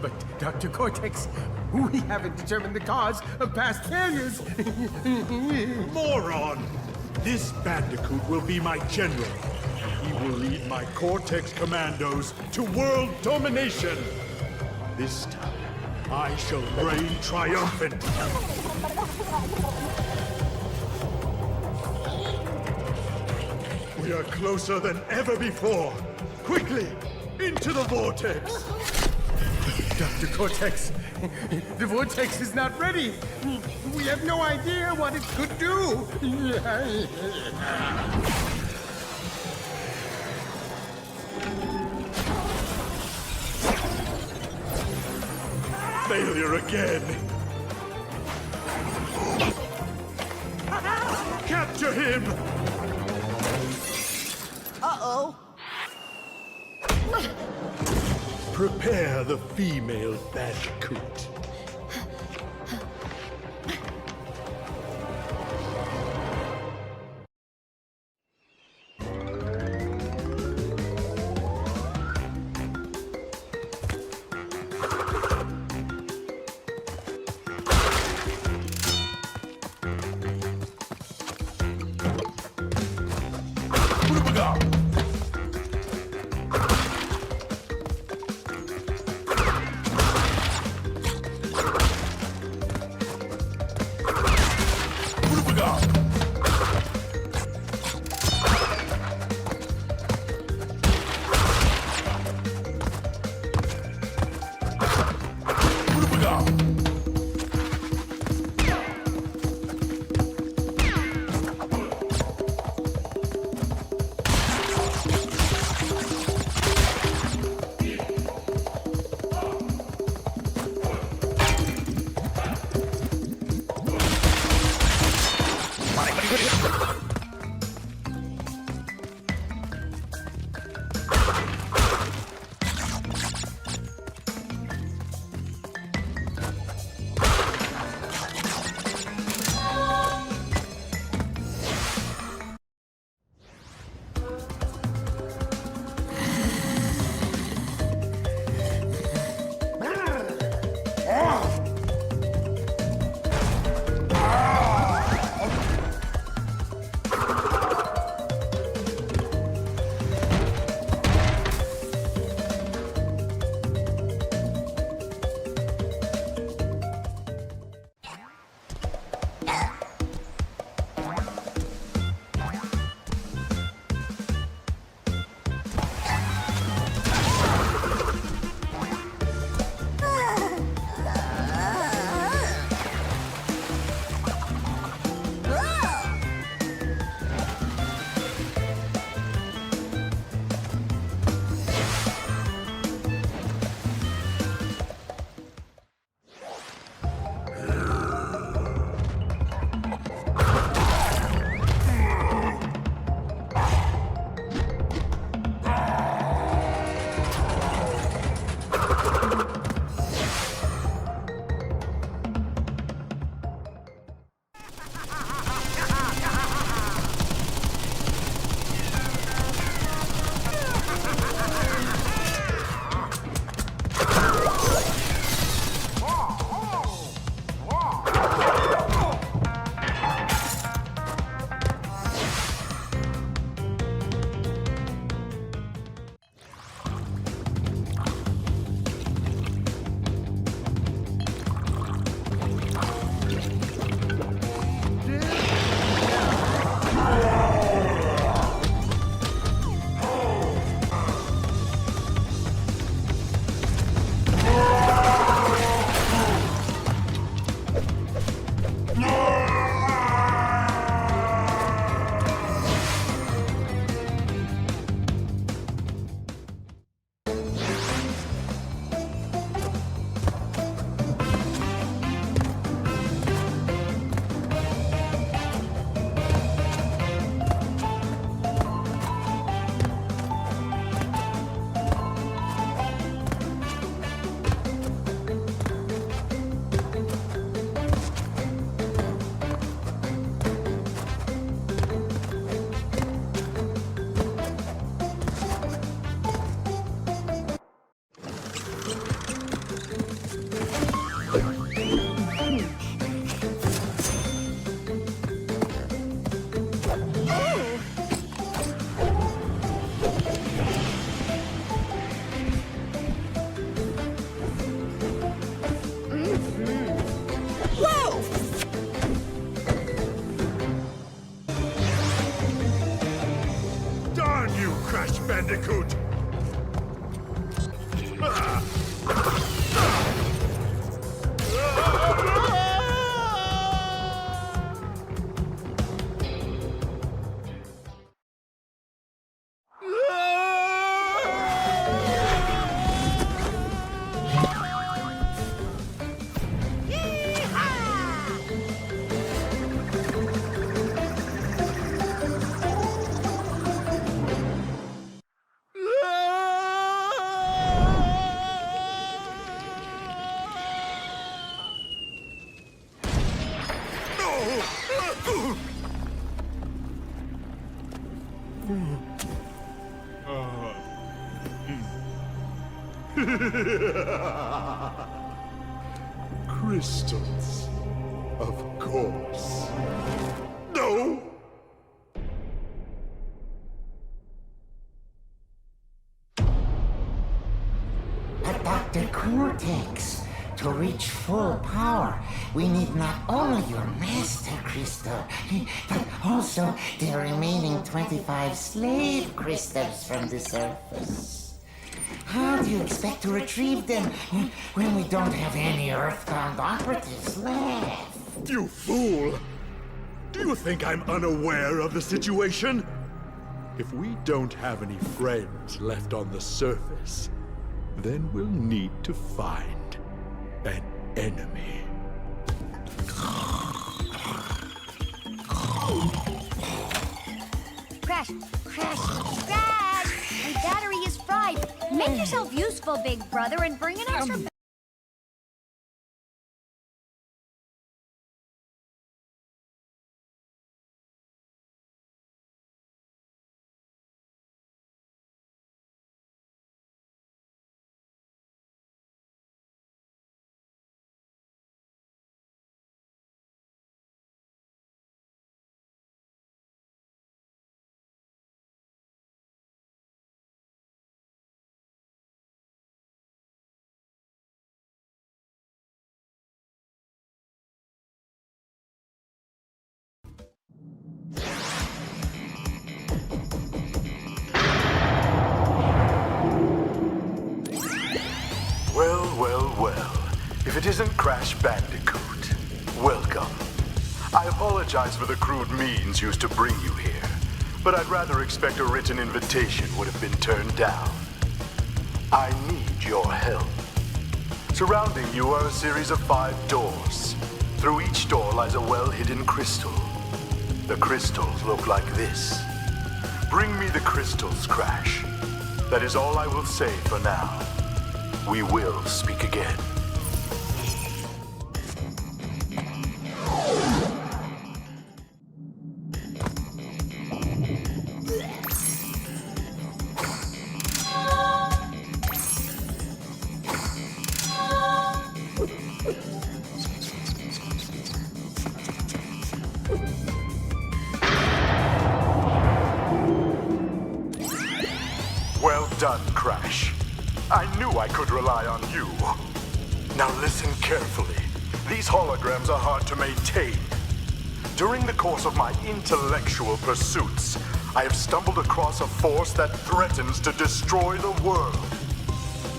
But, Dr. Cortex, we haven't determined the cause of past failures. Moron! This Bandicoot will be my general. He will lead my Cortex commandos to world domination. This time, I shall reign triumphant. We are closer than ever before. Quickly, into the vortex. Dr. Cortex, the vortex is not ready. We have no idea what it could do. Failure again. Capture him! Uh-oh. Prepare the female Bandicoot. Crystals. Of course. No! But Dr. Cortex, to reach full power, we need not only your master crystal, but also the remaining 25 slave crystals from the surface. How do you expect to retrieve them when we don't have any Earthbound operatives left? You fool! Do you think I'm unaware of the situation? If we don't have any friends left on the surface, then we'll need to find an enemy. Crash! Crash! Crash! My battery is fried. Make yourself useful, big brother, and bring an extra... Well. If it isn't Crash Bandicoot, welcome. I apologize for the crude means used to bring you here, but I'd rather expect a written invitation would have been turned down. I need your help. Surrounding you are a series of 5 doors. Through each door lies a well-hidden crystal. The crystals look like this. Bring me the crystals, Crash. That is all I will say for now. We will speak again. Well done, Crash. I knew I could rely on you. Now listen carefully. These holograms are hard to maintain. During the course of my intellectual pursuits, I have stumbled across a force that threatens to destroy the world.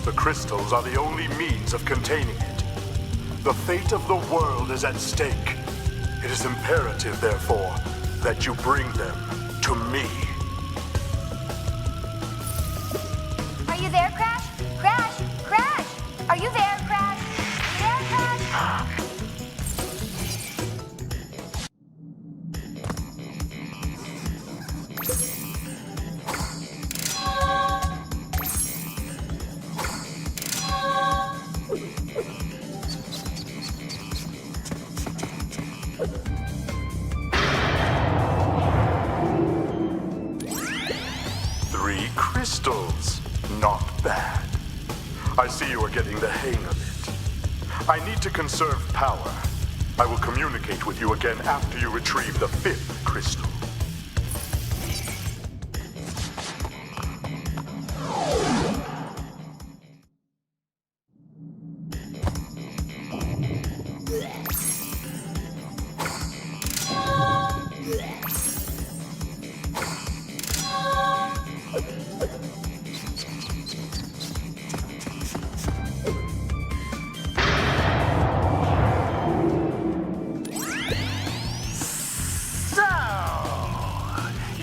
The crystals are the only means of containing it. The fate of the world is at stake. It is imperative, therefore, that you bring them to me. Are you there, Crash? Crash! Crash! Are you there, Crash? Are you there, Crash? 3 crystals. Not bad. I see you are getting the hang of it. I need to conserve power. I will communicate with you again after you retrieve the 5th crystal.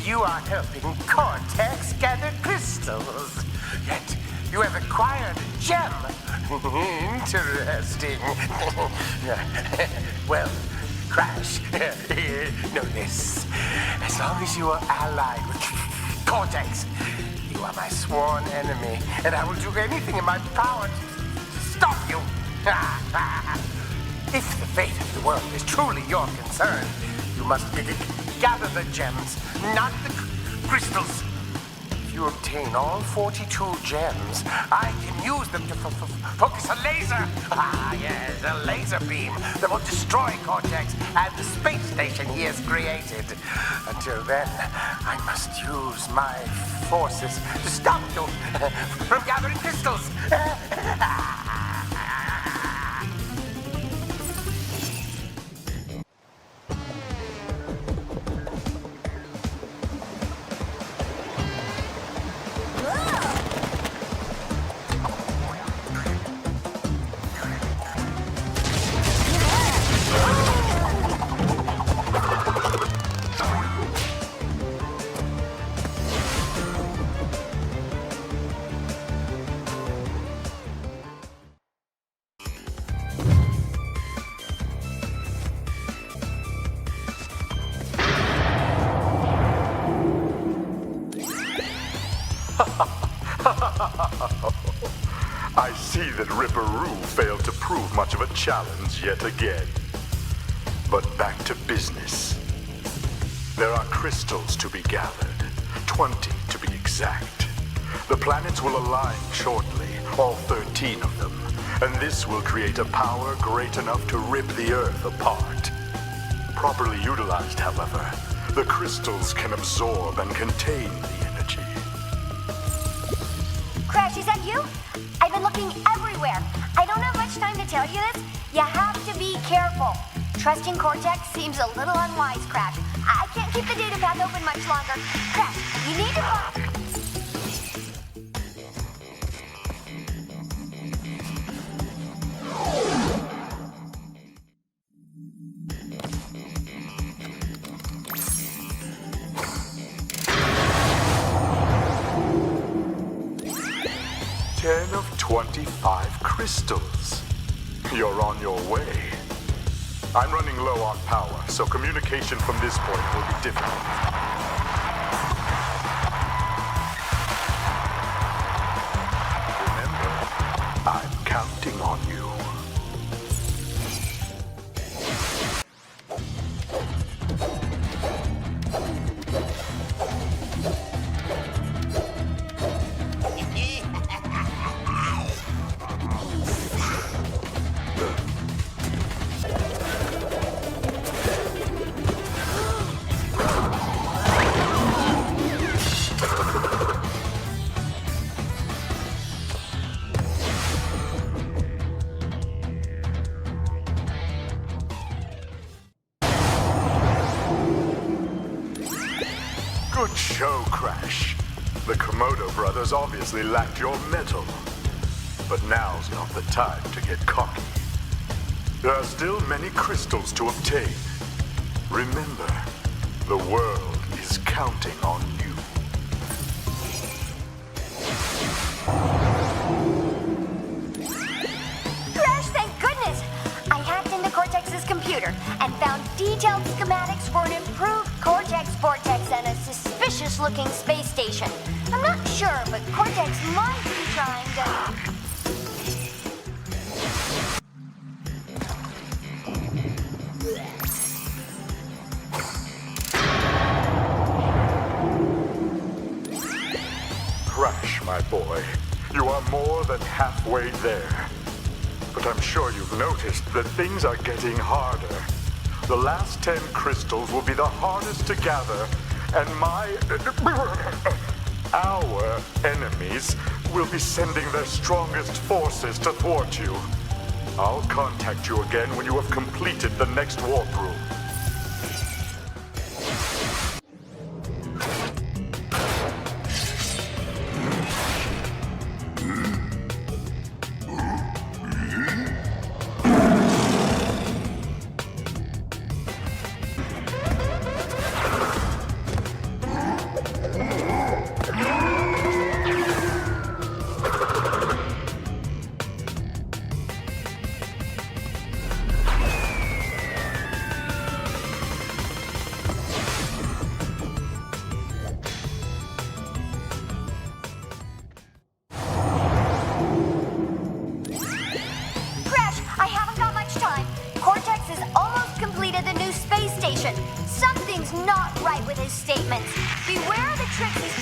You are helping Cortex gather crystals. Yet you have acquired a gem. Interesting. Well, Crash, know this. As long as you are allied with Cortex, you are my sworn enemy, and I will do anything in my power to stop you. If the fate of the world is truly your concern, you must gather the gems, not the crystals. If you obtain all 42 gems, I can use them to focus a laser. Ah, yes, a laser beam that will destroy Cortex and the space station he has created. Until then, I must use my forces to stop you from gathering crystals. I see that Ripperoo failed to prove much of a challenge yet again. But back to business. There are crystals to be gathered, 20 to be exact. The planets will align shortly, all 13 of them, and this will create a power great enough to rip the Earth apart. Properly utilized, however, the crystals can absorb and contain the energy. Crash, is that you? I've been looking everywhere. I don't have much time to tell you this. You have to be careful. Trusting Cortex seems a little unwise, Crash. I can't keep the data path open much longer. Crash, you need to... 10 of 25 crystals. You're on your way. I'm running low on power, so communication from this point will be difficult. Remember, I'm counting on you. Good show, Crash. The Komodo brothers obviously lacked your mettle. But now's not the time to get cocky. There are still many crystals to obtain. Remember, the world is counting on you. Crash, thank goodness! I hacked into Cortex's computer and found detailed schematics for an improved Cortex Vortex and a suspicious-looking space station. I'm not sure, but Cortex might be trying to... Crash, my boy. You are more than halfway there. But I'm sure you've noticed that things are getting harder. The last 10 crystals will be the hardest to gather, and our enemies will be sending their strongest forces to thwart you. I'll contact you again when you have completed the next warp room. Something's not right with his statements. Beware the tricks he's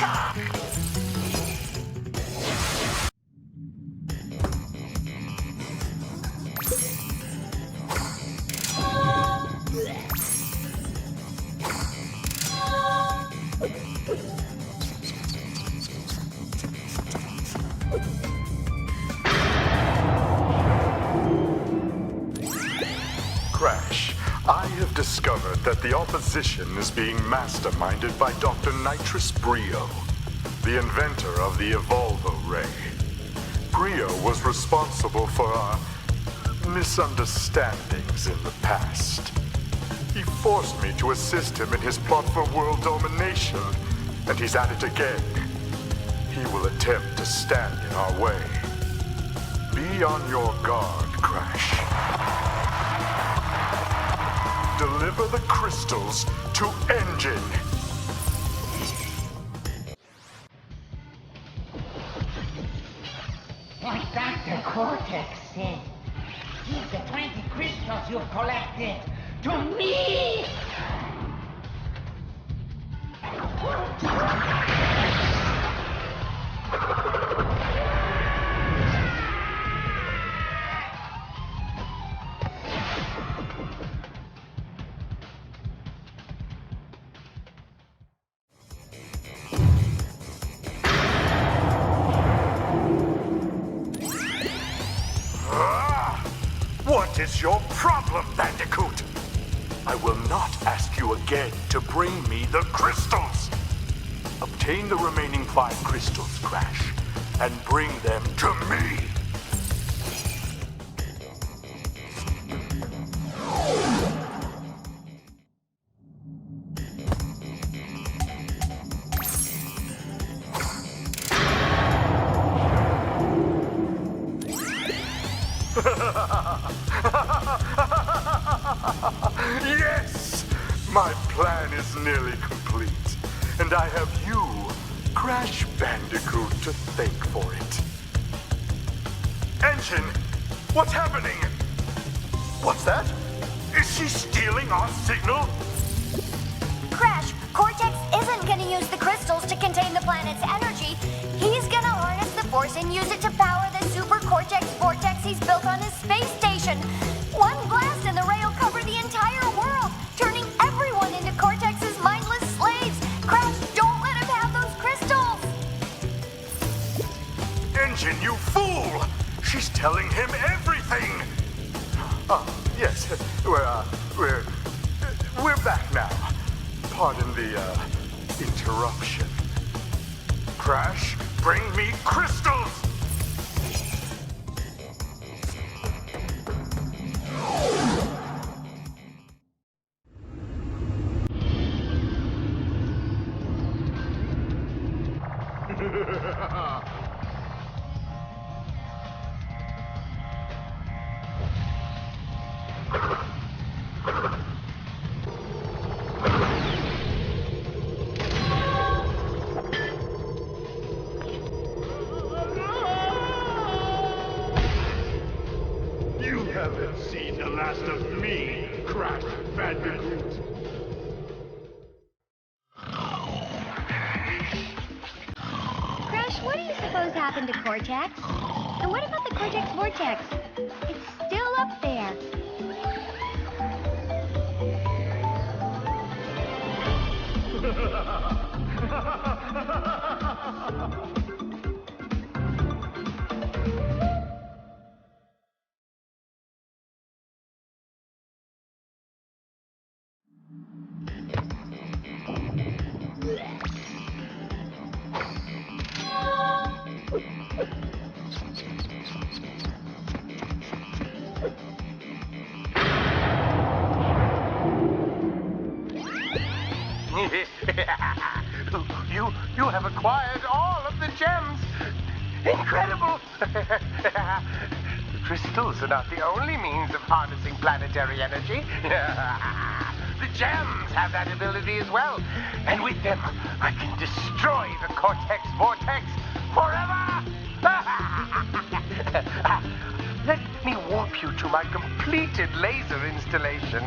Crash, I have discovered that the opposition is being masterminded by Dr. Nitrous Brio, the inventor of the Evolvo Ray. Brio was responsible for our misunderstandings in the past. He forced me to assist him in his plot for world domination, and he's at it again. He will attempt to stand in our way. Be on your guard, Crash. Deliver the crystals to Engine. Like Dr. Cortex said, give the 20 crystals you've collected to me! What is your problem, Bandicoot? I will not ask you again to bring me the crystals. Obtain the remaining 5 crystals, Crash, and bring them to me. Yes! My plan is nearly complete, and I have you, Crash Bandicoot, to thank for it. Engine, what's happening? What's that? Is she stealing our signal? Crash, Cortex isn't gonna use the crystals to contain the planet's energy. He's gonna harness the force and use it to power the super Cortex vortex he's built on his space station. One blast and the ray will cover the entire world, turning everyone into Cortex's mindless slaves. Crash, don't let him have those crystals! Engine, you fool! She's telling him everything! Oh, yes, we're back now. Pardon the, interruption. Crash, bring me crystals! You haven't seen the last of me, Crash Bandicoot. Crash, what do you suppose happened to Cortex? And what about the Cortex vortex? It's still up there. You have acquired all of the gems. Incredible. The crystals are not the only means of harnessing planetary energy. The gems have that ability as well. And with them, I can destroy the Cortex vortex forever. Let me warp you to my completed laser installation.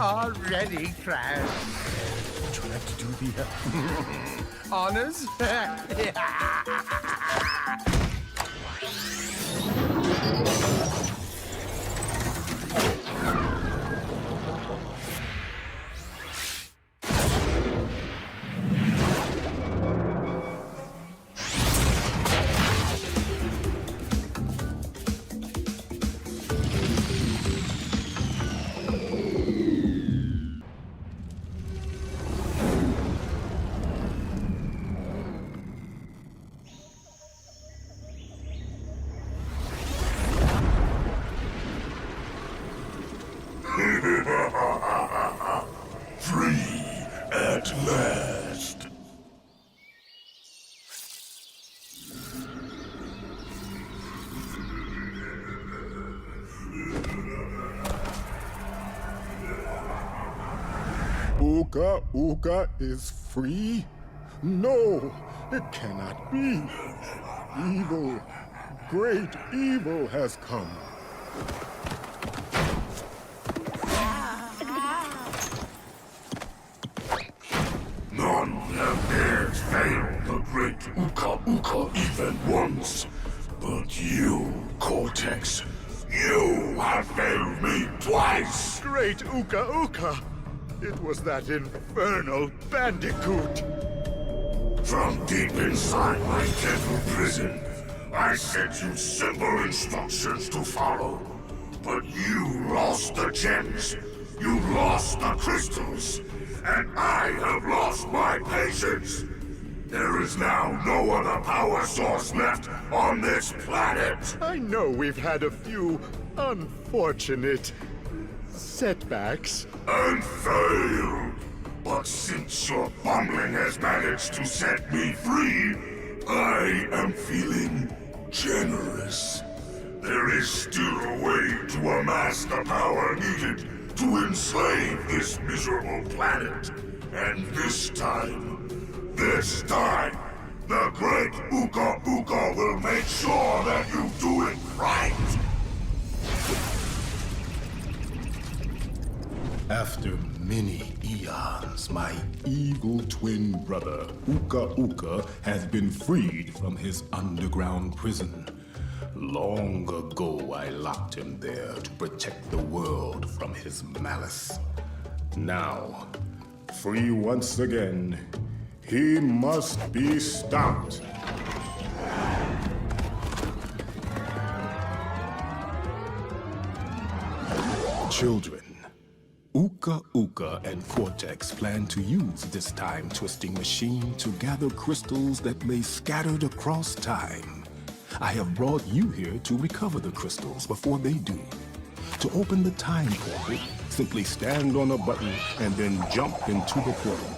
are ready, Crash. Would you like to do the honors? Free at last. Uka Uka is free? No, it cannot be. Evil, great evil has come. None have dared fail the great Uka Uka even once. But you, Cortex, you have failed me twice! Great Uka Uka! It was that infernal Bandicoot! From deep inside my deadly prison, I sent you simple instructions to follow. But you lost the gems, you lost the crystals, and I have lost my patience. There is now no other power source left on this planet. I know we've had a few unfortunate setbacks. And failed. But since your bumbling has managed to set me free, I am feeling generous. There is still a way to amass the power needed to enslave this miserable planet. And this time, the great Uka Uka will make sure that you do it right. After many eons, my evil twin brother, Uka Uka, has been freed from his underground prison. Long ago, I locked him there to protect the world from his malice. Now, free once again, he must be stopped. Children, Uka Uka and Cortex plan to use this time-twisting machine to gather crystals that lay scattered across time. I have brought you here to recover the crystals before they do. To open the time portal, simply stand on a button and then jump into the portal.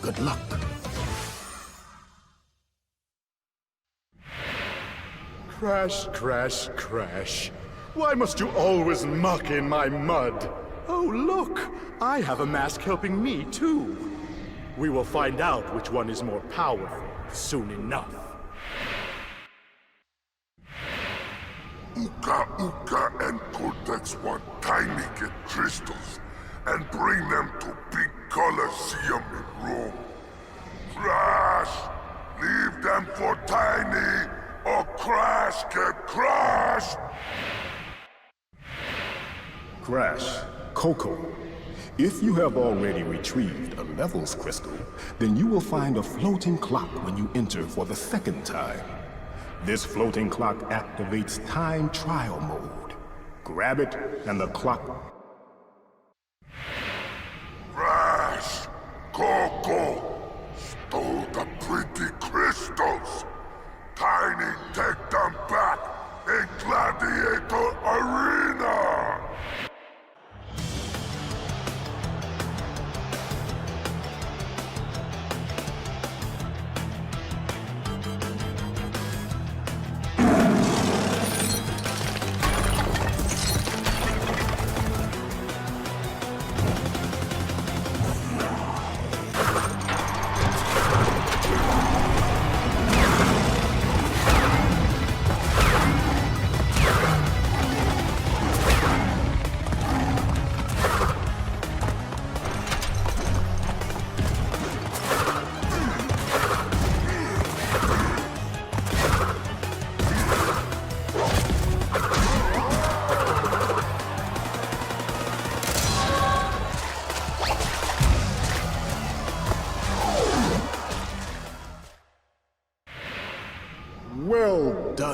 Good luck. Crash, crash, crash. Why must you always muck in my mud? Oh, look! I have a mask helping me, too. We will find out which one is more powerful soon enough. Uka Uka and Cortex want tiny get crystals and bring them to big Colosseum in Rome. Crash! Leave them for Tiny, or Crash get crushed! Crash, Coco, if you have already retrieved a levels crystal, then you will find a floating clock when you enter for the second time. This floating clock activates time trial mode. Grab it, and the clock... Crash! Coco! Stole the pretty crystals! Tiny, take them back in Gladiator Arena!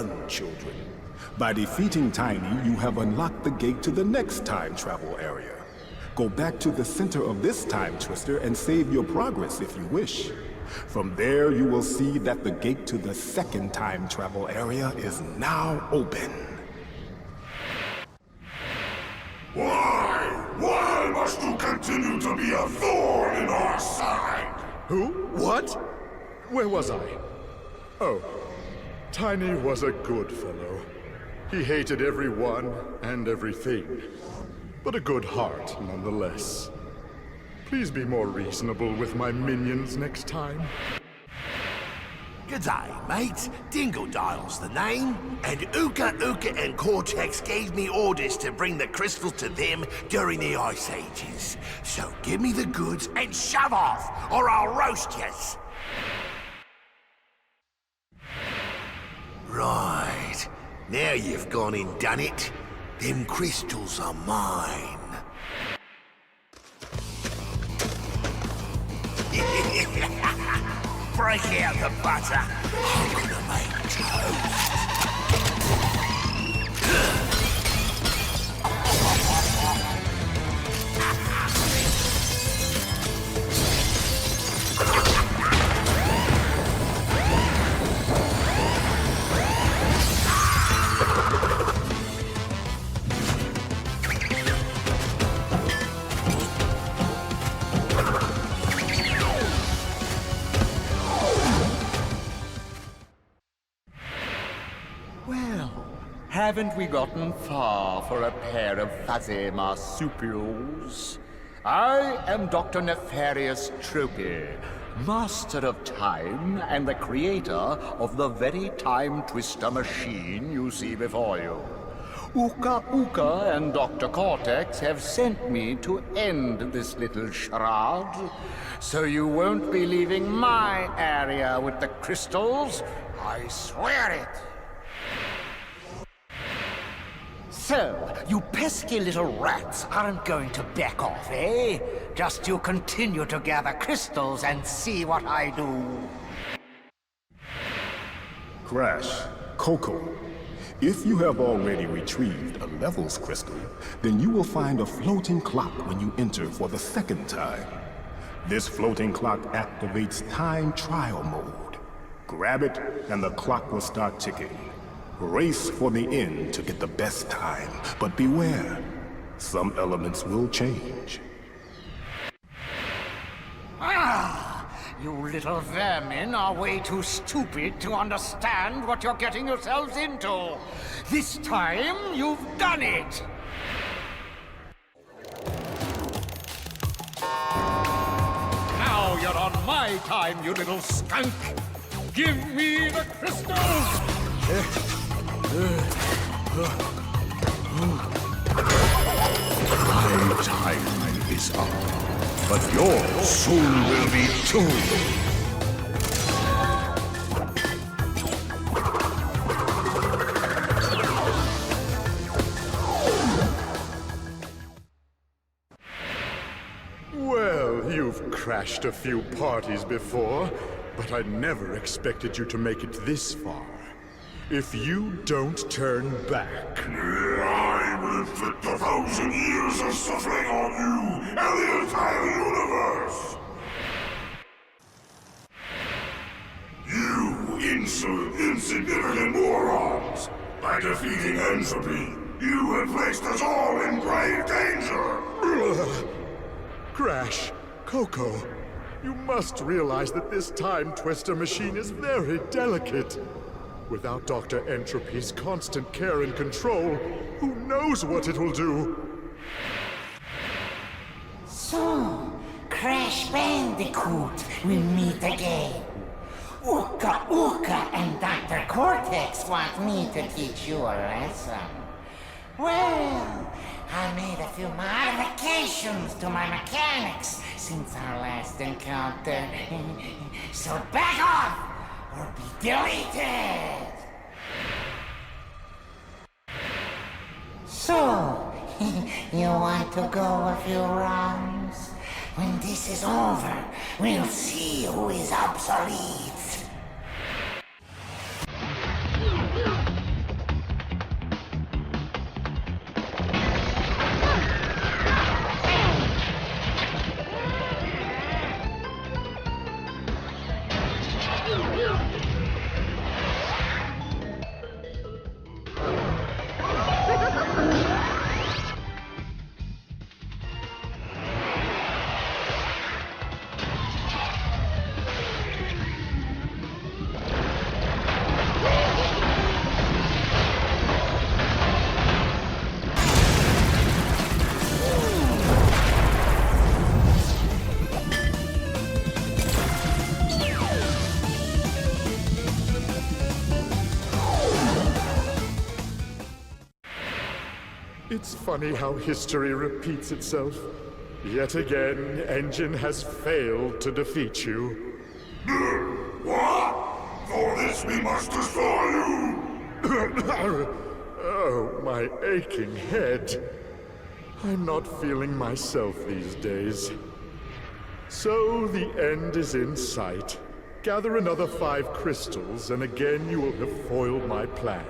done, children. By defeating Tiny, you have unlocked the gate to the next time travel area. Go back to the center of this time twister and save your progress if you wish. From there, you will see that the gate to the second time travel area is now open. Why? Why must you continue to be a thorn in our side? Who? What? Where was I? Oh, Tiny was a good fellow. He hated everyone and everything, but a good heart nonetheless. Please be more reasonable with my minions next time. G'day, mates. Dingledile's the name, and Uka Uka and Cortex gave me orders to bring the crystals to them during the Ice Ages. So give me the goods and shove off, or I'll roast yous. Right. Now you've gone and done it. Them crystals are mine. Break out the butter. I'm gonna make toast. Haven't we gotten far for a pair of fuzzy marsupials? I am Dr. Nefarious Tropy, master of time and the creator of the very time twister machine you see before you. Uka Uka and Dr. Cortex have sent me to end this little charade, so you won't be leaving my area with the crystals. I swear it. So, you pesky little rats aren't going to back off, eh? Just you continue to gather crystals and see what I do. Crash, Coco, if you have already retrieved a levels crystal, then you will find a floating clock when you enter for the second time. This floating clock activates time trial mode. Grab it, and the clock will start ticking. Race for the end to get the best time, but beware, some elements will change. Ah! You little vermin are way too stupid to understand what you're getting yourselves into. This time, you've done it! Now you're on my time, you little skunk! Give me the crystals! My time is up, but yours soon will be too. Well, you've crashed a few parties before, but I never expected you to make it this far. If you don't turn back... I will inflict 1,000 years of suffering on you and the entire universe! You insignificant morons! By defeating entropy, you have placed us all in grave danger! Crash, Coco, you must realize that this time twister machine is very delicate. Without Dr. Entropy's constant care and control, who knows what it will do? So, Crash Bandicoot will meet again. Uka Uka and Dr. Cortex want me to teach you a lesson. Well, I made a few modifications to my mechanics since our last encounter. So back off! Or be deleted! So, you want to go a few rounds? When this is over, we'll see who is obsolete. It's funny how history repeats itself. Yet again, Engine has failed to defeat you. What? For this we must destroy you! Oh, my aching head. I'm not feeling myself these days. So the end is in sight. Gather another 5 crystals, and again you will have foiled my plan.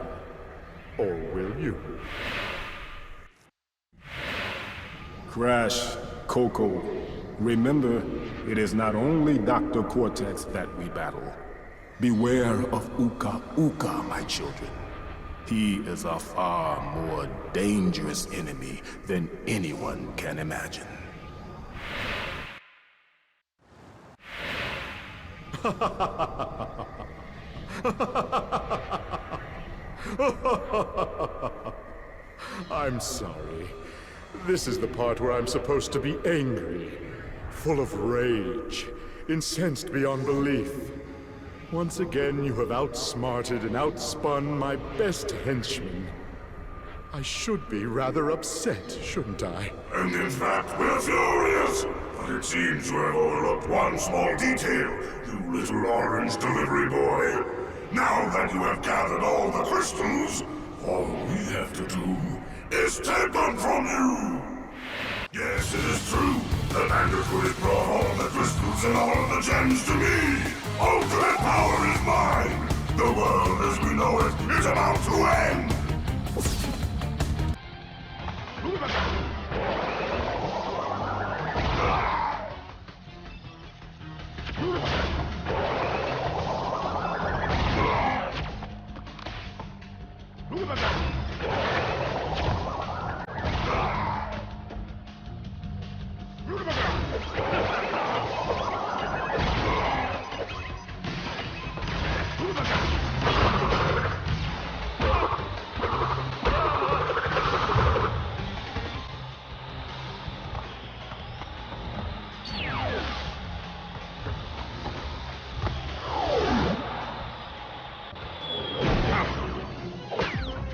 Or will you? Crash, Coco, remember, it is not only Dr. Cortex that we battle. Beware of Uka Uka, my children. He is a far more dangerous enemy than anyone can imagine. I'm sorry. This is the part where I'm supposed to be angry, full of rage, incensed beyond belief. Once again, you have outsmarted and outspun my best henchman. I should be rather upset, shouldn't I? And in fact, we're furious! But it seems you have overlooked one small detail, you little orange delivery boy. Now that you have gathered all the crystals, all we have to do is take them from you! Yes, it is true. The Bandicoot has brought all of the crystals and all of the gems to me! Ultimate power is mine! The world as we know it is about to end!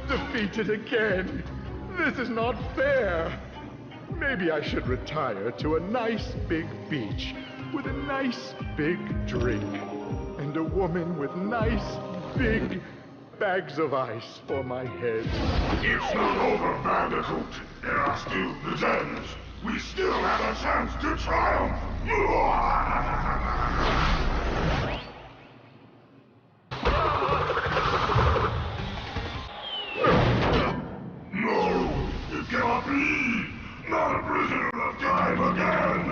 Defeated again. This is not fair. Maybe I should retire to a nice big beach with a nice big drink and a woman with nice big bags of ice for my head. It's not over, Bandicoot. There are still the gems. We still have a chance to triumph. No, it cannot be. Not a prisoner of time again.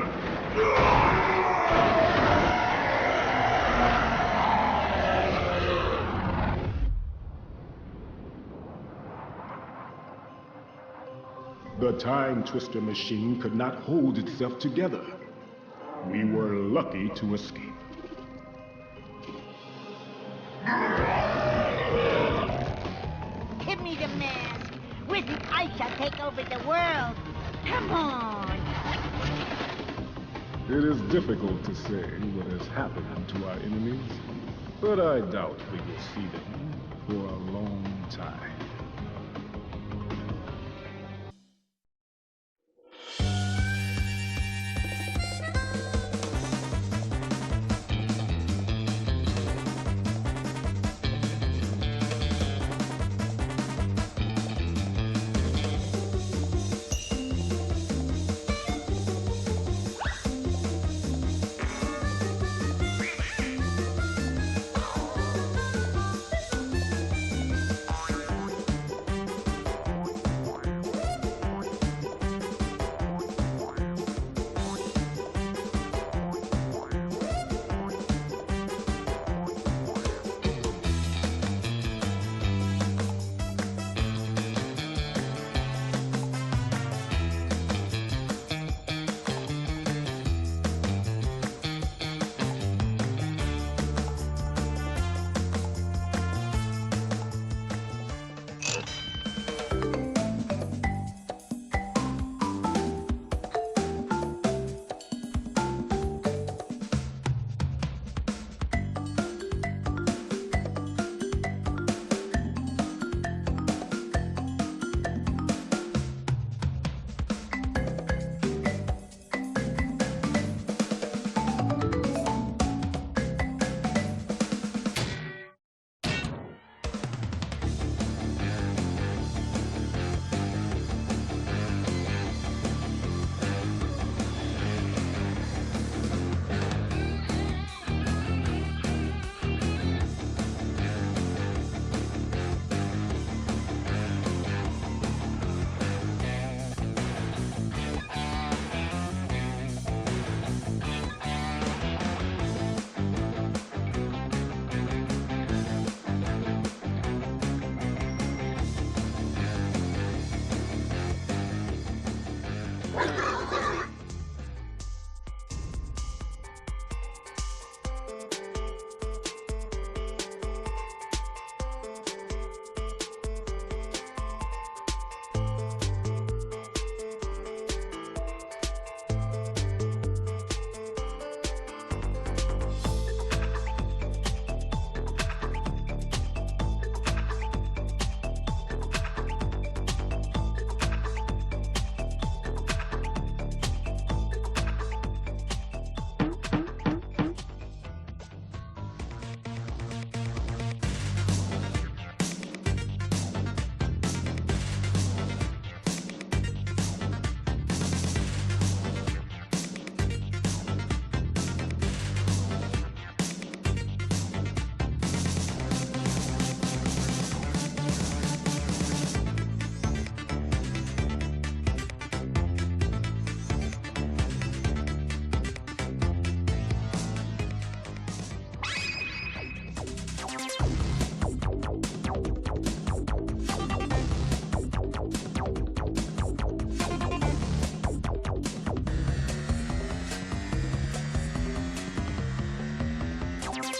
The Time Twister machine could not hold itself together. We were lucky to escape. Give me the mask. With it, I shall take over the world. Come on. It is difficult to say what has happened to our enemies, but I doubt we will see them for a long time.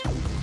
you!